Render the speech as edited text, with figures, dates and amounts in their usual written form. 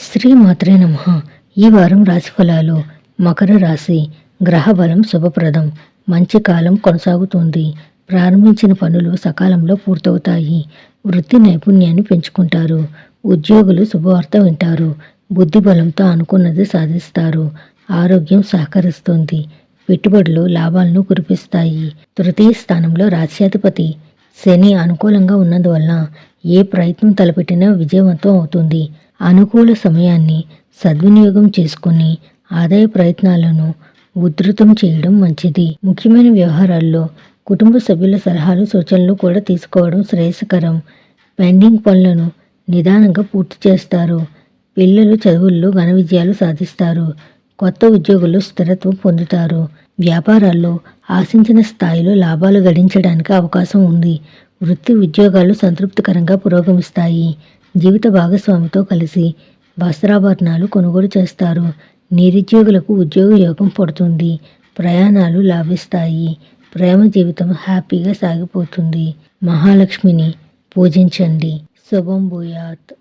శ్రీమాత్రే నమః. ఈ వారం రాశి ఫలాలు. మకర రాశి. గ్రహబలం శుభప్రదం. మంచి కాలం కొనసాగుతుంది. ప్రారంభించిన పనులు సకాలంలో పూర్తవుతాయి. వృత్తి నైపుణ్యాన్ని పెంచుకుంటారు. ఉద్యోగులు శుభవార్త వింటారు. బుద్ధి బలంతో అనుకున్నది సాధిస్తారు. ఆరోగ్యం సహకరిస్తుంది. పెట్టుబడులు లాభాలను కురిపిస్తాయి. తృతీయ స్థానంలో రాశ్యాధిపతి శని అనుకూలంగా ఉన్నందువల్ల ఏ ప్రయత్నం తలపెట్టినా విజయవంతం అవుతుంది. అనుకూల సమయాన్ని సద్వినియోగం చేసుకుని ఆదాయ ప్రయత్నాలను ఉధృతం చేయడం మంచిది. ముఖ్యమైన వ్యవహారాల్లో కుటుంబ సభ్యుల సలహాలు సూచనలు కూడా తీసుకోవడం శ్రేయస్కరం. పెండింగ్ పనులను నిదానంగా పూర్తి చేస్తారు. పిల్లలు చదువుల్లో ఘన విజయాలు సాధిస్తారు. కొత్త ఉద్యోగులు స్థిరత్వం పొందుతారు. వ్యాపారాల్లో ఆశించిన స్థాయిలో లాభాలు గడించడానికి అవకాశం ఉంది. వృత్తి ఉద్యోగాలు సంతృప్తికరంగా పురోగమిస్తాయి. జీవిత భాగస్వామితో కలిసి వస్త్రాభరణాలు కొనుగోలు చేస్తారు. నిరుద్యోగులకు ఉద్యోగ యోగం పడుతుంది. ప్రయాణాలు లాభిస్తాయి. ప్రేమ జీవితం హ్యాపీగా సాగిపోతుంది. మహాలక్ష్మిని పూజించండి. శుభం భూయాత్.